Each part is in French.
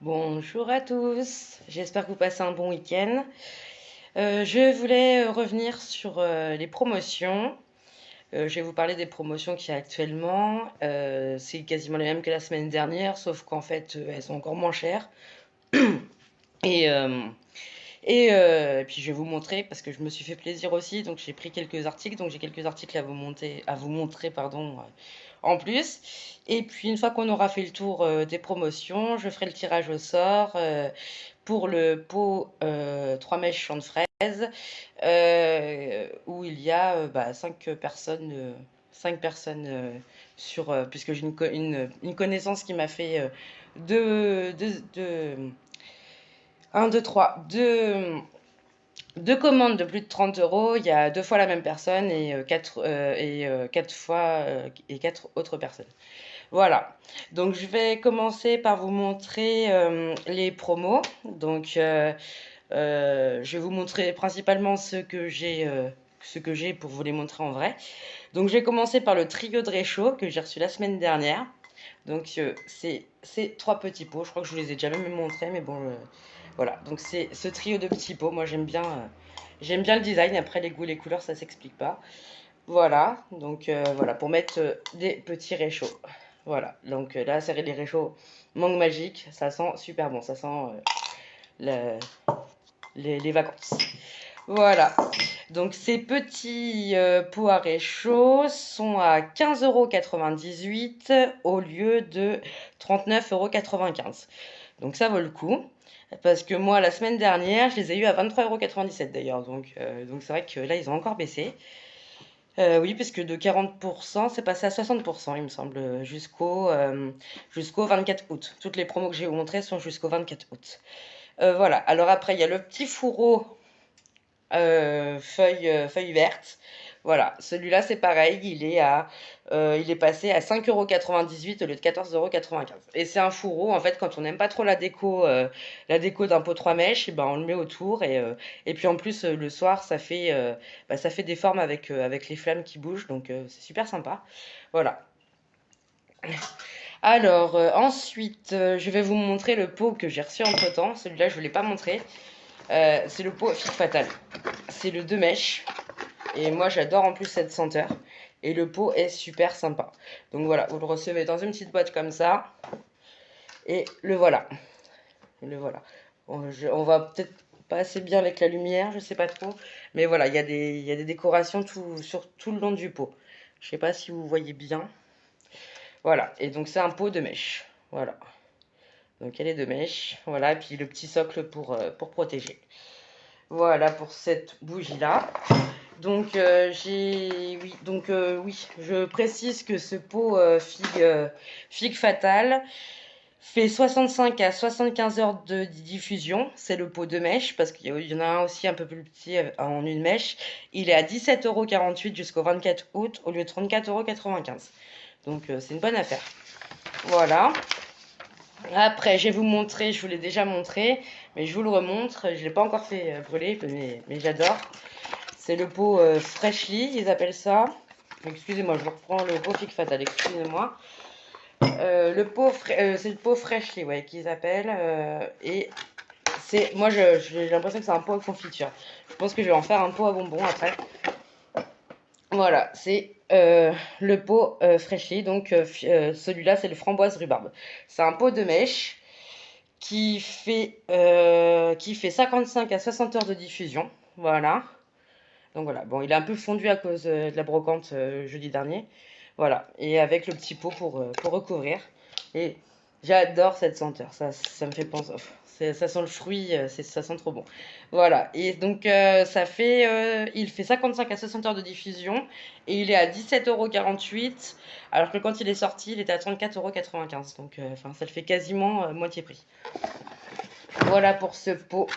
Bonjour à tous, j'espère que vous passez un bon week-end. Je voulais revenir sur les promotions. Je vais vous parler des promotions qu'il y a actuellement. C'est quasiment les mêmes que la semaine dernière, sauf qu'en fait, elles sont encore moins chères. Et, euh, et puis je vais vous montrer, parce que je me suis fait plaisir aussi, donc j'ai pris quelques articles, donc j'ai quelques articles à vous montrer, pardon, en plus. Et puis une fois qu'on aura fait le tour des promotions, je ferai le tirage au sort pour le pot 3 mèches champ de fraise, où il y a 5 personnes, 5 personnes puisque j'ai une connaissance qui m'a fait 1, 2, 3, 2 commandes de plus de 30 euros. Il y a 2 fois la même personne et 4 fois et 4 autres personnes. Voilà, donc je vais commencer par vous montrer les promos. Donc je vais vous montrer principalement ce que j'ai pour vous les montrer en vrai. Donc je vais commencer par le trio de réchaud que j'ai reçu la semaine dernière. Donc c'est 3 petits pots, je crois que je vous les ai déjà même montrés, mais bon, voilà. Donc c'est ce trio de petits pots, moi j'aime bien le design, après les goûts, les couleurs, ça s'explique pas. Voilà, donc voilà, pour mettre des petits réchauds. Voilà, donc là, c'est les réchauds mangue magique, ça sent super bon, ça sent les vacances. Voilà, donc ces petits pots à réchaud sont à 15,98 € au lieu de 39,95 €. Donc ça vaut le coup. Parce que moi, la semaine dernière, je les ai eu à 23,97 € d'ailleurs. Donc c'est vrai que là, ils ont encore baissé. Oui, puisque de 40%, c'est passé à 60%, il me semble, jusqu'au 24 août. Toutes les promos que j'ai vous montrées sont jusqu'au 24 août. Voilà, alors après, il y a le petit fourreau feuille verte. Voilà, celui-là c'est pareil, il est passé à 5,98 € au lieu de 14,95 €. Et c'est un fourreau, en fait, quand on n'aime pas trop la déco d'un pot 3 mèches, et ben on le met autour et puis en plus le soir ça fait des formes avec les flammes qui bougent, donc c'est super sympa. Voilà. Alors ensuite, je vais vous montrer le pot que j'ai reçu entre temps. Celui-là je ne vous l'ai pas montré. C'est le pot Figue Fatale. C'est le 2 mèches. Et moi, j'adore en plus cette senteur. Et le pot est super sympa. Donc voilà, vous le recevez dans une petite boîte comme ça. Et le voilà. Le voilà. On va peut-être pas assez bien avec la lumière, je sais pas trop. Mais voilà, il y a des décorations sur tout le long du pot. Je sais pas si vous voyez bien. Voilà, et donc c'est un pot de mèche. Voilà. Donc elle est de mèche. Voilà, et puis le petit socle pour protéger. Voilà pour cette bougie-là. Donc oui, je précise que ce pot figue fatale fait 65 à 75 heures de diffusion. C'est le pot de mèche parce qu'il y en a un aussi un peu plus petit en une mèche. Il est à 17,48 € jusqu'au 24 août au lieu de 34,95 €. Donc c'est une bonne affaire. Voilà. Après, je vais vous montrer, je vous l'ai déjà montré, mais je vous le remontre. Je ne l'ai pas encore fait brûler, mais j'adore. C'est le pot Freshly, ils appellent ça. Excusez-moi, je vous reprends le pot Figue Fatale, excusez-moi. C'est le pot Freshly, ouais, qu'ils appellent. Et moi, j'ai l'impression que c'est un pot à confiture. Je pense que je vais en faire un pot à bonbons après. Voilà, c'est le pot Freshly. Donc, celui-là, c'est le framboise rhubarbe. C'est un pot de mèche qui fait 55 à 60 heures de diffusion. Voilà. Donc voilà, bon, il est un peu fondu à cause de la brocante jeudi dernier. Voilà, et avec le petit pot pour recouvrir. Et j'adore cette senteur, ça me fait penser. Ça sent le fruit, ça sent trop bon. Voilà, et donc il fait 55 à 60 heures de diffusion et il est à 17,48 €, alors que quand il est sorti, il était à 34,95 €. Donc, ça le fait quasiment moitié prix. Voilà pour ce pot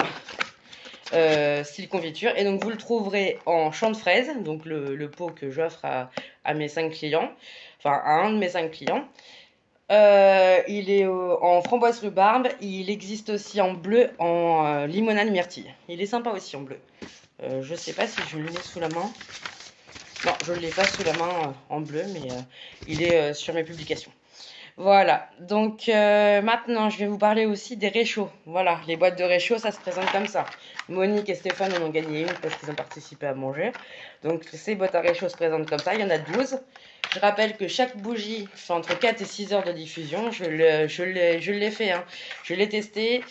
style confiture. Et donc vous le trouverez en champ de fraises, donc le pot que j'offre à mes 5 clients, enfin à un de mes 5 clients. Il est en framboise rhubarbe, il existe aussi en bleu, en limonade myrtille. Il est sympa aussi en bleu. Je sais pas si je le mets sous la main. Non, je ne l'ai pas sous la main en bleu, mais il est sur mes publications. Voilà, donc maintenant je vais vous parler aussi des réchauds. Voilà, les boîtes de réchauds, ça se présente comme ça. Monique et Stéphane en ont gagné une parce qu'ils ont participé à manger. Donc ces boîtes à réchauds se présentent comme ça, il y en a 12. Je rappelle que chaque bougie fait entre 4 et 6 heures de diffusion. Je l'ai fait, hein. Je l'ai testé.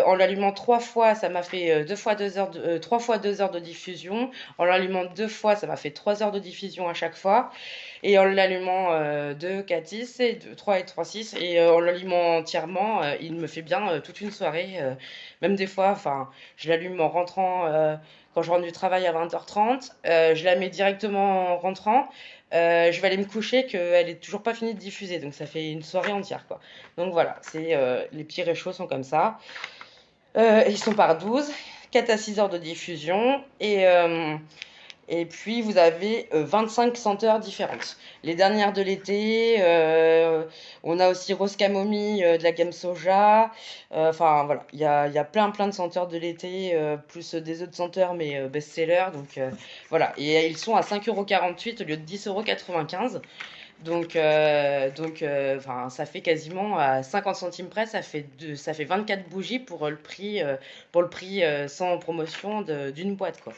En l'allumant 3 fois, ça m'a fait 3 fois 2 heures de diffusion. En l'allumant 2 fois, ça m'a fait 3 heures de diffusion à chaque fois. Et en l'allumant 2, 4, 6 et 2, 3 et 3, 6. Et en l'allumant entièrement, il me fait bien toute une soirée. Même des fois, enfin, je l'allume en rentrant, quand je rentre du travail à 20h30. Je la mets directement en rentrant. Je vais aller me coucher qu'elle est toujours pas finie de diffuser. Donc ça fait une soirée entière, quoi. Donc voilà, les petits réchauds sont comme ça. Ils sont par 12, 4 à 6 heures de diffusion. Et puis, vous avez 25 senteurs différentes. Les dernières de l'été, on a aussi Rose Camomille de la gamme Soja. Enfin, voilà, il y a plein de senteurs de l'été, plus des autres senteurs, mais best-seller. Donc, voilà. Et ils sont à 5,48 € au lieu de 10,95 €. Enfin, ça fait quasiment à 50 centimes près, ça fait 24 bougies pour le prix sans promotion d'une boîte, quoi.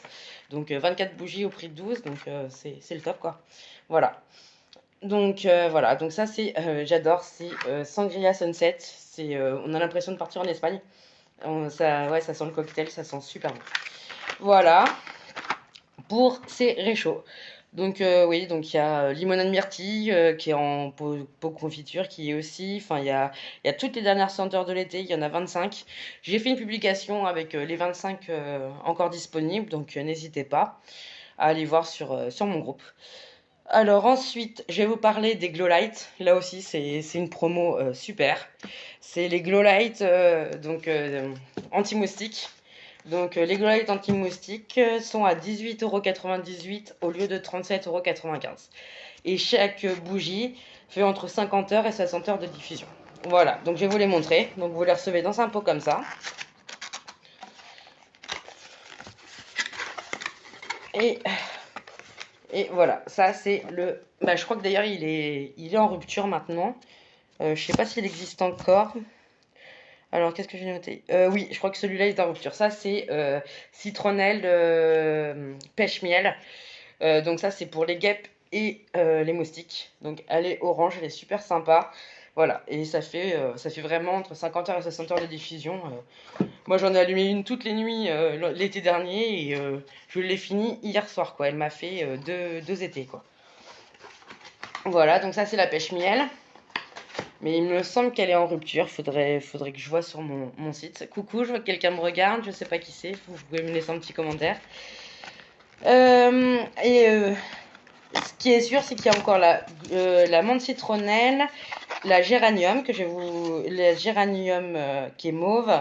Donc 24 bougies au prix de 12, donc c'est le top, quoi. Voilà. Donc voilà, donc ça j'adore, c'est Sangria Sunset. On a l'impression de partir en Espagne. Ouais, ça sent le cocktail, ça sent super bon. Voilà pour ces réchauds. Donc oui, donc il y a limonade myrtille qui est en pot confiture qui est aussi, enfin il y a toutes les dernières senteurs de l'été, il y en a 25. J'ai fait une publication avec les 25 encore disponibles, donc n'hésitez pas à aller voir sur mon groupe. Alors ensuite, je vais vous parler des Glow Light. Là aussi, c'est une promo super. C'est les Glow Light anti-moustiques. Donc les Glow Light anti-moustiques sont à 18,98 € au lieu de 37,95 €. Et chaque bougie fait entre 50 heures et 60 heures de diffusion. Voilà, donc je vais vous les montrer. Donc vous les recevez dans un pot comme ça. Et voilà, ça c'est le... Bah, je crois que d'ailleurs il est en rupture maintenant. Je sais pas s'il existe encore. Alors qu'est-ce que j'ai noté? Oui, je crois que celui-là est en rupture. Ça c'est citronnelle pêche miel. Donc ça c'est pour les guêpes et les moustiques. Donc elle est orange, elle est super sympa. Voilà, et ça fait vraiment entre 50 heures et 60 heures de diffusion. Moi j'en ai allumé une toutes les nuits l'été dernier et je l'ai fini hier soir, quoi. Elle m'a fait deux étés, quoi. Voilà, donc ça c'est la pêche miel. Mais il me semble qu'elle est en rupture. Faudrait que je vois sur mon site. Coucou, je vois que quelqu'un me regarde. Je sais pas qui c'est. Vous pouvez me laisser un petit commentaire. Ce qui est sûr, c'est qu'il y a encore la menthe citronnelle, la géranium la géranium qui est mauve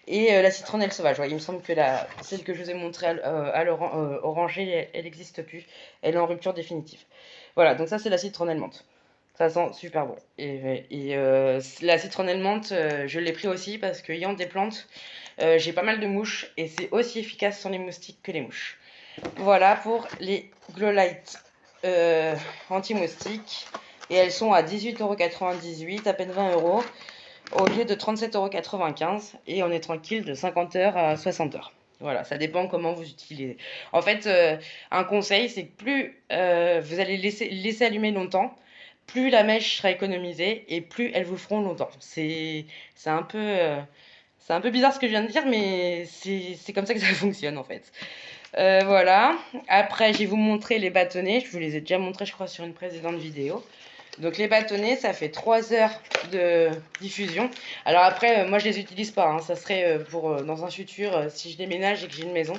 et la citronnelle sauvage. Ouais, il me semble que celle que je vous ai montrée à l'oranger, elle n'existe plus. Elle est en rupture définitive. Voilà, donc ça c'est la citronnelle menthe. Ça sent super bon. Et la citronnelle menthe, je l'ai pris aussi parce que ayant des plantes, j'ai pas mal de mouches et c'est aussi efficace sur les moustiques que les mouches. Voilà pour les Glow Light anti-moustiques. Et elles sont à 18,98 €, à peine 20 € au lieu de 37,95 €. Et on est tranquille de 50 heures à 60 heures. Voilà, ça dépend comment vous utilisez. En fait, un conseil, c'est que plus vous allez laisser allumer longtemps, plus la mèche sera économisée et plus elles vous feront longtemps. C'est un peu bizarre ce que je viens de dire, mais c'est comme ça que ça fonctionne en fait. Voilà. Après, je vais vous montrer les bâtonnets. Je vous les ai déjà montrés, je crois, sur une précédente vidéo. Donc les bâtonnets, ça fait 3 heures de diffusion. Alors après, moi je les utilise pas, hein. Ça serait pour dans un futur, si je déménage et que j'ai une maison.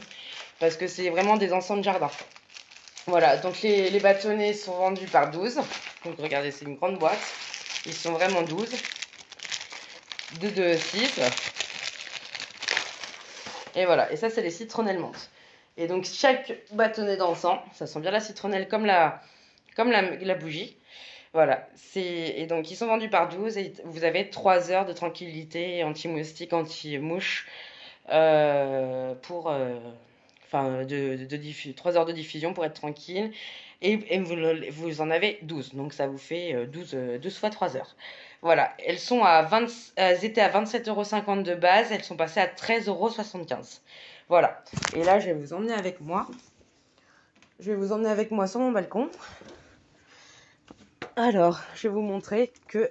Parce que c'est vraiment des encens de jardin. Voilà, donc les bâtonnets sont vendus par 12. Donc regardez, c'est une grande boîte. Ils sont vraiment 12. 2, 6. Et voilà, et ça c'est les citronnelles menthe. Et donc chaque bâtonnet d'encens, ça sent bien la citronnelle comme la bougie. Voilà, et donc ils sont vendus par 12 et vous avez 3 heures de tranquillité anti-moustique, anti-mouche enfin 3 heures de diffusion pour être tranquille et vous en avez 12, donc ça vous fait 12 fois 3 heures. Voilà, elles étaient à 27,50 € de base, elles sont passées à 13,75 €. Voilà, et là je vais vous emmener avec moi. Je vais vous emmener avec moi sur mon balcon. Alors, je vais vous montrer que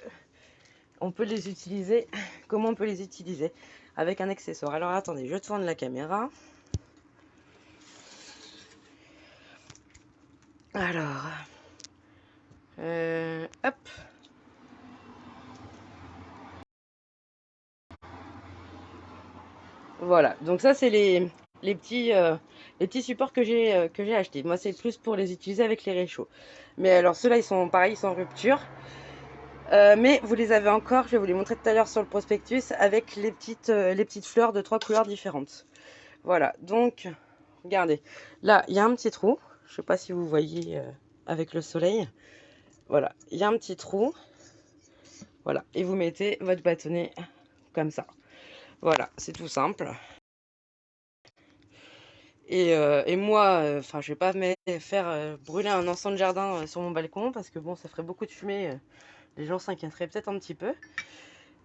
on peut les utiliser, comment on peut les utiliser avec un accessoire. Alors attendez, je tourne la caméra. Alors, hop. Voilà, donc ça c'est les petits supports que j'ai achetés. Moi c'est plus pour les utiliser avec les réchauds. Mais alors ceux-là ils sont pareils, ils sont en rupture. Mais vous les avez encore, je vais vous les montrer tout à l'heure sur le prospectus, avec les petites fleurs de 3 couleurs différentes. Voilà, donc regardez, là il y a un petit trou, je sais pas si vous voyez avec le soleil. Voilà, il y a un petit trou, voilà, et vous mettez votre bâtonnet comme ça. Voilà, c'est tout simple. Et moi, enfin, je vais pas faire brûler un encens de jardin sur mon balcon parce que bon, ça ferait beaucoup de fumée. Les gens s'inquiéteraient peut-être un petit peu.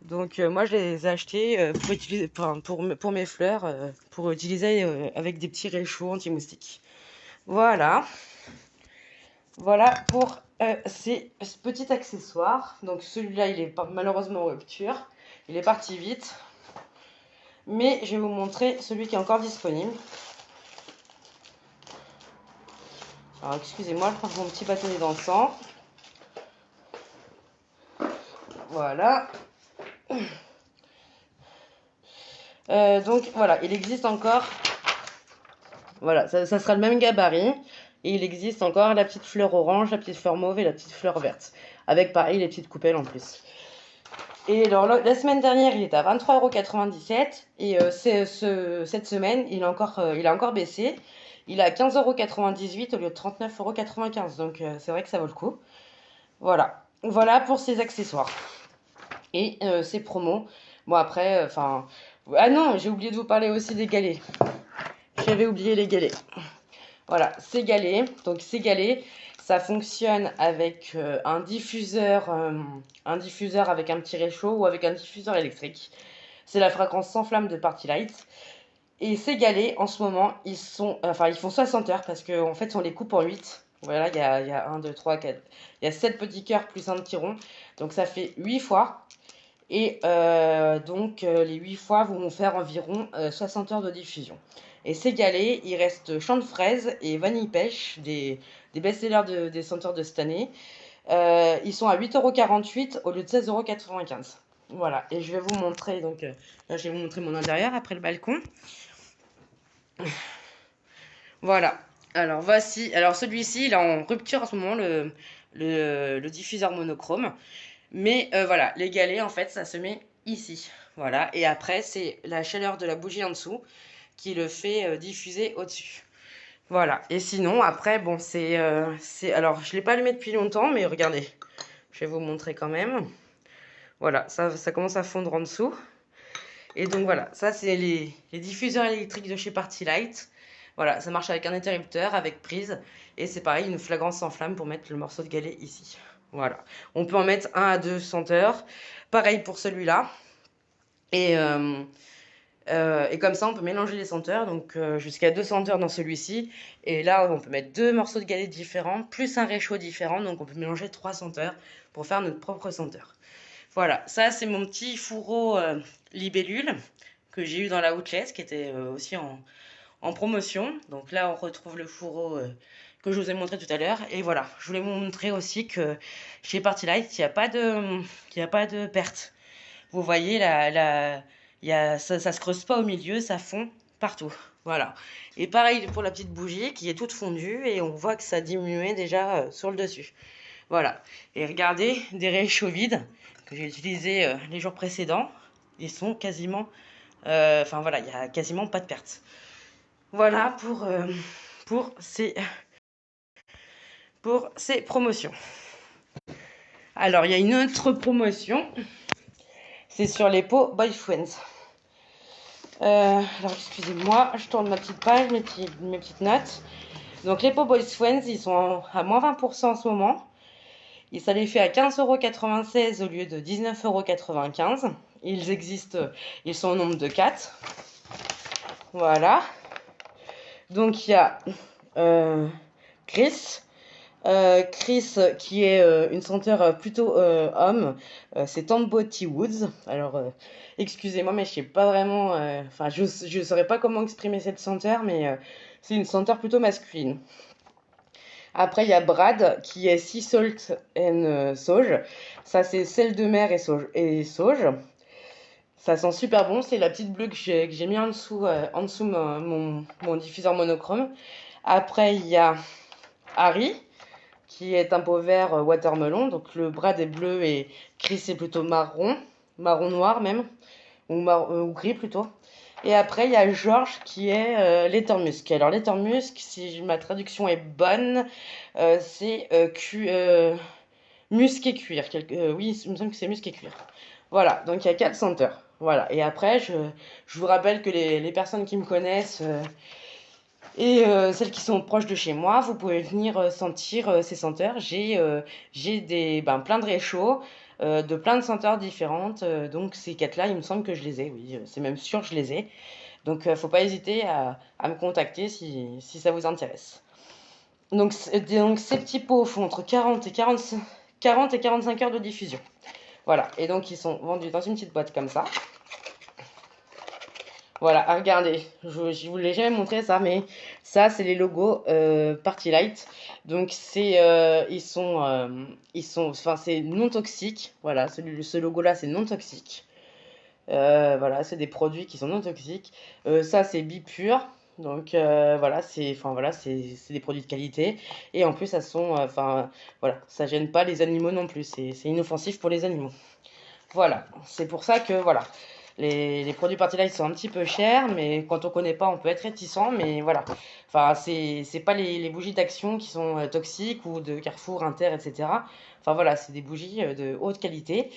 Donc moi, je les ai achetés pour utiliser, enfin, pour mes fleurs, pour utiliser avec des petits réchauds anti-moustiques. Voilà, voilà pour ce petit accessoire. Donc celui-là, il est malheureusement en rupture. Il est parti vite. Mais je vais vous montrer celui qui est encore disponible. Alors excusez-moi, je prends mon petit bâtonnet d'encens. Voilà. Donc voilà, il existe encore. Voilà, ça sera le même gabarit. Et il existe encore la petite fleur orange, la petite fleur mauve et la petite fleur verte. Avec pareil les petites coupelles en plus. Et alors la semaine dernière, il était à 23,97 €. Et cette semaine, il a encore baissé. Il est à 15,98 € au lieu de 39,95 €. Donc c'est vrai que ça vaut le coup. Voilà. Voilà pour ces accessoires. Et ces promos. Bon après, enfin... ah non, j'ai oublié de vous parler aussi des galets. J'avais oublié les galets. Voilà, ces galets. Donc ces galets, ça fonctionne avec un diffuseur avec un petit réchaud ou avec un diffuseur électrique. C'est la fréquence sans flamme de Party Light. Et ces galets, en ce moment, ils font 60 heures parce qu'en fait, on les coupe en 8. Voilà, il y a 1, 2, 3, 4. Il y a 7 petits cœurs plus un petit rond. Donc ça fait 8 fois. Et donc les 8 fois vont faire environ 60 heures de diffusion. Et ces galets, il reste champ de fraises et vanille pêche, des best-sellers des senteurs de cette année. Ils sont à 8,48 € au lieu de 16,95 €. Voilà, et je vais vous montrer, donc là je vais vous montrer mon intérieur après le balcon. Voilà, alors voici, alors celui-ci il est en rupture en ce moment, le diffuseur monochrome. Mais voilà, les galets, en fait, ça se met ici. Voilà, et après, c'est la chaleur de la bougie en dessous qui le fait diffuser au-dessus. Voilà, et sinon, après, bon, alors, je ne l'ai pas allumé depuis longtemps, mais regardez, je vais vous montrer quand même. Voilà, ça commence à fondre en dessous. Et donc voilà, ça, c'est les diffuseurs électriques de chez Party Light. Voilà, ça marche avec un interrupteur, avec prise. Et c'est pareil, une flagrance sans flamme pour mettre le morceau de galet ici. Voilà. On peut en mettre 1 à 2 senteurs. Pareil pour celui-là. Et comme ça, on peut mélanger les senteurs. Donc jusqu'à 2 senteurs dans celui-ci. Et là, on peut mettre 2 morceaux de galets différents, plus un réchaud différent. Donc on peut mélanger 3 senteurs pour faire notre propre senteur. Voilà, ça c'est mon petit fourreau libellule que j'ai eu dans la Outless, qui était aussi en promotion. Donc là, on retrouve le fourreau que je vous ai montré tout à l'heure. Et voilà, je voulais vous montrer aussi que chez Party Light, il n'y a pas de perte. Vous voyez, ça se creuse pas au milieu, ça fond partout. Voilà. Et pareil pour la petite bougie qui est toute fondue et on voit que ça diminuait déjà sur le dessus. Voilà. Et regardez, des réchauds vides que j'ai utilisés les jours précédents. Ils sont quasiment... Enfin voilà, il n'y a quasiment pas de perte. Voilà pour ces promotions. Alors, il y a une autre promotion. C'est sur les pots Boyfriends. Alors, excusez-moi, je tourne ma petite page, mes petites notes. Donc, les pots Boyfriends, ils sont à moins 20% en ce moment. Et ça les fait à 15,96 € au lieu de 19,95 €. Ils existent, ils sont au nombre de 4. Voilà. Donc il y a Chris. Chris, qui est une senteur plutôt homme, c'est Body Woods. Alors, excusez-moi, mais je sais pas vraiment. Enfin, je saurais pas comment exprimer cette senteur, mais c'est une senteur plutôt masculine. Après, il y a Brad, qui est Sea Salt and Sauge. Ça, c'est sel de mer et sauge. Ça sent super bon. C'est la petite bleue que j'ai mis en dessous mon diffuseur monochrome. Après, il y a Harry, qui est un pot vert watermelon. Donc le Brad est bleu et Chris est plutôt marron, marron noir même, ou gris plutôt. Et après il y a George qui est Lettermusk. Alors Lettermusk, si ma traduction est bonne, c'est musc et cuir. Oui, il me semble que c'est musc et cuir. Voilà, donc il y a 4 senteurs. Voilà, et après je vous rappelle que les personnes qui me connaissent et celles qui sont proches de chez moi, vous pouvez venir sentir ces senteurs. J'ai plein de réchauds de plein de senteurs différentes. Donc ces quatre-là, il me semble que je les ai, oui, c'est même sûr que je les ai. Donc faut pas hésiter à me contacter si ça vous intéresse. Donc ces petits pots font entre 40 et 45 heures de diffusion. Voilà, et donc ils sont vendus dans une petite boîte comme ça. Voilà, regardez, je vous l'ai jamais montré ça, mais ça, c'est les logos Party Light. Donc, enfin, c'est non toxique. Voilà, ce logo-là, c'est non toxique. Voilà, c'est des produits qui sont non toxiques. Ça, c'est Bipure. Donc, voilà, c'est des produits de qualité. Et en plus, enfin, voilà, ça gêne pas les animaux non plus. C'est inoffensif pour les animaux. Voilà, c'est pour ça que, voilà. Les produits Party Light sont un petit peu chers, mais quand on connaît pas, on peut être réticent. Mais voilà, enfin, c'est pas les bougies d'Action qui sont toxiques ou de Carrefour, Inter, etc. Enfin voilà, c'est des bougies de haute qualité.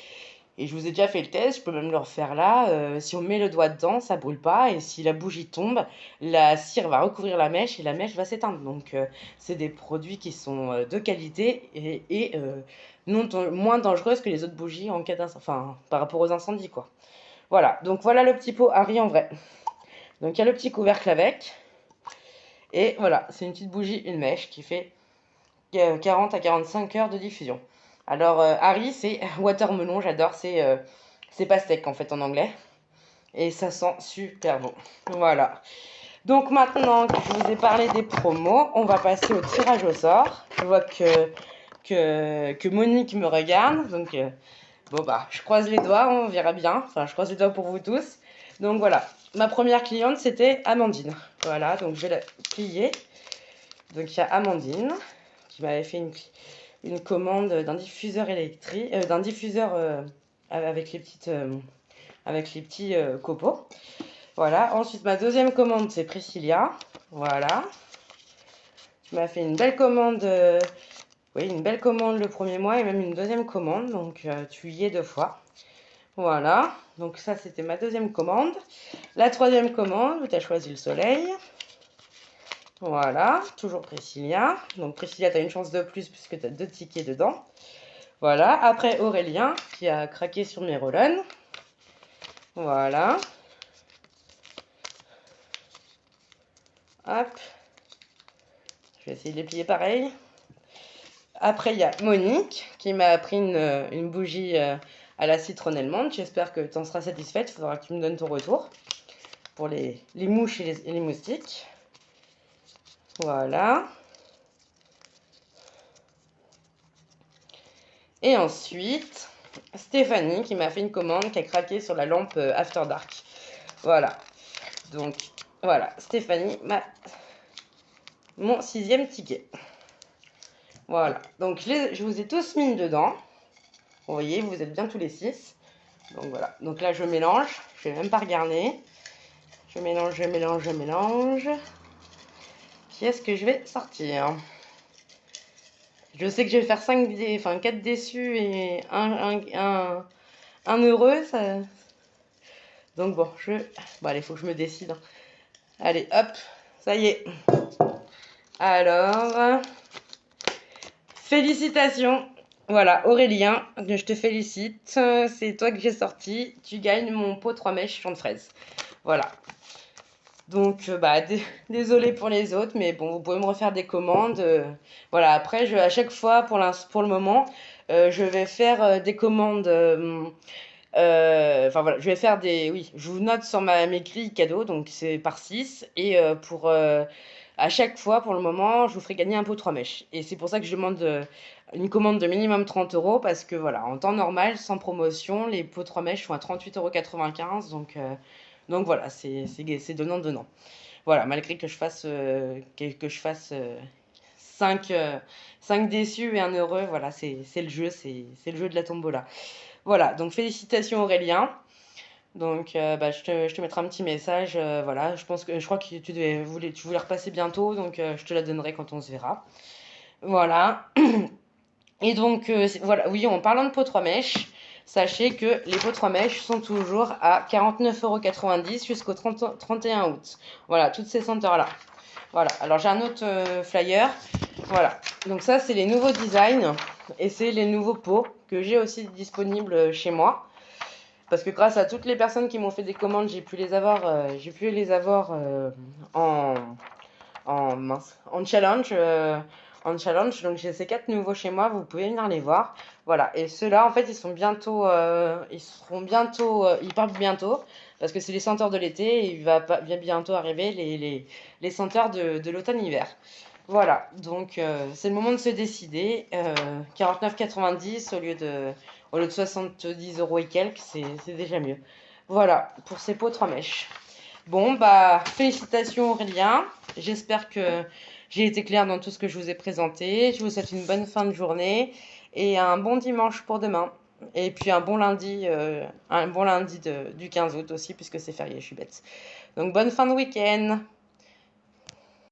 Et je vous ai déjà fait le test, je peux même le refaire là. Si on met le doigt dedans, ça brûle pas. Et si la bougie tombe, la cire va recouvrir la mèche et la mèche va s'éteindre. Donc c'est des produits qui sont de qualité et moins dangereuses que les autres bougies en cas enfin, par rapport aux incendies, quoi. Voilà, donc voilà le petit pot Harry en vrai. Donc il y a le petit couvercle avec. Et voilà, c'est une petite bougie, une mèche qui fait 40 à 45 heures de diffusion. Alors Harry, c'est watermelon, j'adore, c'est pastèque en fait en anglais. Et ça sent super bon. Voilà. Donc maintenant que je vous ai parlé des promos, on va passer au tirage au sort. Je vois que Monique me regarde, donc bon bah, je croise les doigts, on verra bien. Enfin, je croise les doigts pour vous tous. Donc voilà, ma première cliente, c'était Amandine. Voilà, donc je vais la plier. Donc il y a Amandine qui m'avait fait une commande d'un diffuseur électrique, d'un diffuseur avec les petits copeaux. Voilà, ensuite ma deuxième commande, c'est Priscilla. Voilà. Tu m'as fait une belle commande. Oui, une belle commande le premier mois et même une deuxième commande. Donc tu y es 2 fois. Voilà, donc ça c'était ma deuxième commande. La troisième commande, tu as choisi le soleil. Voilà, toujours Priscilla. Donc Priscilla, tu as une chance de plus puisque tu as 2 tickets dedans. Voilà, après Aurélien qui a craqué sur mes rollons. Voilà. Hop. Je vais essayer de les plier pareil. Après, il y a Monique qui m'a pris une bougie à la citronnelle menthe. J'espère que tu en seras satisfaite. Il faudra que tu me donnes ton retour pour les mouches et les moustiques. Voilà. Et ensuite, Stéphanie qui m'a fait une commande qui a craqué sur la lampe After Dark. Voilà. Donc, voilà. Stéphanie, mon 6e ticket. Voilà. Donc, je vous ai tous mis dedans. Vous voyez, vous êtes bien tous les 6. Donc, voilà. Donc là, je mélange. Je ne vais même pas regarder. Je mélange, je mélange, je mélange. Qui est-ce que je vais sortir? Je sais que je vais faire 4 déçus et un heureux. Ça... Donc bon, bon, allez, il faut que je me décide. Allez, hop, ça y est. Alors, félicitations. Voilà, Aurélien, je te félicite. C'est toi que j'ai sorti. Tu gagnes mon pot 3 mèches champ de fraise. Voilà. Donc, bah, désolé pour les autres, mais bon, vous pouvez me refaire des commandes. Voilà, après, à chaque fois, pour le moment, je vais faire des commandes. Enfin voilà, je vais faire des. Oui, je vous note sur mes grilles cadeaux, donc c'est par 6. Et à chaque fois, pour le moment, je vous ferai gagner un pot 3 mèches. Et c'est pour ça que je demande une commande de minimum 30 €, parce que voilà, en temps normal, sans promotion, les pots 3 mèches sont à 38,95 €. Donc voilà, c'est donnant-donnant. Voilà, malgré que je fasse 5 déçus et un heureux, voilà, c'est le jeu, c'est le jeu de la tombola. Voilà, donc félicitations Aurélien. Donc bah, je te mettrai un petit message. Voilà, je crois que tu voulais repasser bientôt, donc je te la donnerai quand on se verra. Voilà. Et donc voilà, oui, en parlant de pot 3 mèches, sachez que les pots 3 mèches sont toujours à 49,90 € jusqu'au 31 août. Voilà, toutes ces senteurs-là. Voilà, alors j'ai un autre flyer. Voilà, donc ça c'est les nouveaux designs et c'est les nouveaux pots que j'ai aussi disponibles chez moi. Parce que grâce à toutes les personnes qui m'ont fait des commandes, j'ai pu les avoir en, en challenge. Donc j'ai ces 4 nouveaux chez moi, vous pouvez venir les voir. Voilà, et ceux-là, en fait, ils partent bientôt, parce que c'est les senteurs de l'été, et il va bientôt arriver les senteurs de l'automne-hiver. Voilà, donc c'est le moment de se décider. 49,90 au lieu de 70 € et quelques, c'est déjà mieux. Voilà, pour ces pots 3 mèches. Bon, bah, félicitations Aurélien. J'espère que j'ai été claire dans tout ce que je vous ai présenté. Je vous souhaite une bonne fin de journée et un bon dimanche pour demain. Et puis un bon lundi du 15 août aussi, puisque c'est férié, je suis bête. Donc bonne fin de week-end.